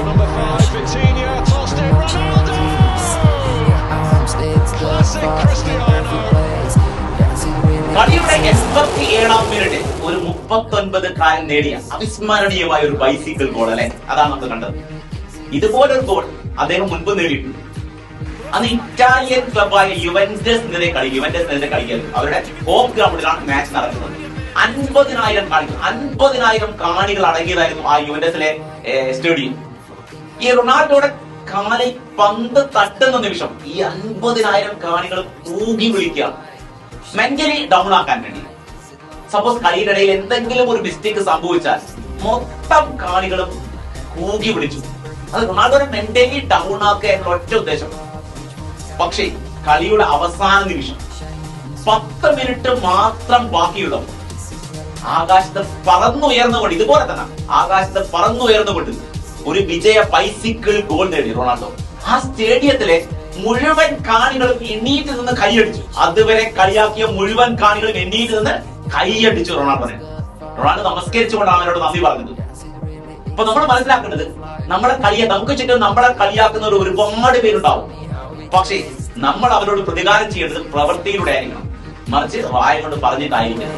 number 5, Vitinha, tossed in, Ronaldo! Classic Cristiano. കളിയുടെ 87-ാം മിനിറ്റിൽ ഒരു 39-കാരൻ നേടിയ അവിസ്മരണീയമായ ഒരു ബൈസിക്കിൾ ഗോൾ അല്ലെ, അതാണ് നമ്മൾ കണ്ടത്. ഇതുപോലൊരു ഗോൾ അദ്ദേഹം മുൻപ് നേടിയിട്ടുണ്ട്. അന്ന് ഇറ്റാലിയൻ ക്ലബായ യുവന്റസിനെതിരെ കളിക്കുന്നത് അവരുടെ ഹോം ഗ്രൗണ്ടിലാണ് മാച്ച് നടക്കുന്നത്. 50,000 കാണികൾ അടങ്ങിയതായിരുന്നു ആ യുവന്റസിലെ സ്റ്റേഡിയം. ഈ റൊണാൾഡോയുടെ കാലിൽ പന്ത് തട്ടുന്ന നിമിഷം ഈ 50,000 കാണികൾ കൂകി വിളിക്കുക, മെന്റലി ഡൗൺ ആക്കാൻ വേണ്ടി. സപ്പോസ് കളിയിനിടയിൽ എന്തെങ്കിലും ഒരു മിസ്റ്റേക്ക് സംഭവിച്ചാൽ മൊത്തം കാണികളും കൂകി വിളിച്ചു. അത് റൊണാൾഡോനെ മെന്റലി ഡൗൺ ആക്കുക എന്ന ഒറ്റ ഉദ്ദേശം. പക്ഷേ കളിയുടെ അവസാന നിമിഷം 10 മിനിറ്റ് മാത്രം ബാക്കിയുള്ളപ്പോൾ ആകാശത്ത് പറന്നുയർന്നുകൊണ്ട്, ഇതുപോലെ തന്നെ ആകാശത്ത് പറന്നുയർന്നുകൊണ്ട് ഒരു വിജയ ബൈസിക്കിൾ ഗോൾ നേടി റൊണാൾഡോ. ആ സ്റ്റേഡിയത്തിലെ മുഴുവൻ കാണികളും എണ്ണീറ്റ് നിന്ന് കൈയടിച്ചു. അതുവരെ കളിയാക്കിയ മുഴുവൻ കാണികളും എണ്ണീറ്റ് നിന്ന് കൈയടിച്ചു റൊണാൾഡോനെ. റൊണാൾഡോ നമസ്കരിച്ചുകൊണ്ടാണ് അവരോട് നന്ദി പറഞ്ഞത്. അപ്പൊ നമ്മൾ മനസ്സിലാക്കേണ്ടത്, നമുക്ക് ചുറ്റും നമ്മളെ കളിയാക്കുന്നവർ ഒരുപാട് പേരുണ്ടാവും. പക്ഷേ നമ്മൾ അവരോട് പ്രതികാരം ചെയ്യേണ്ടത് പ്രവൃത്തിയിലൂടെ ആയിരിക്കണം, മറിച്ച് വായ കൊണ്ട് പറഞ്ഞിട്ടായിരിക്കണം.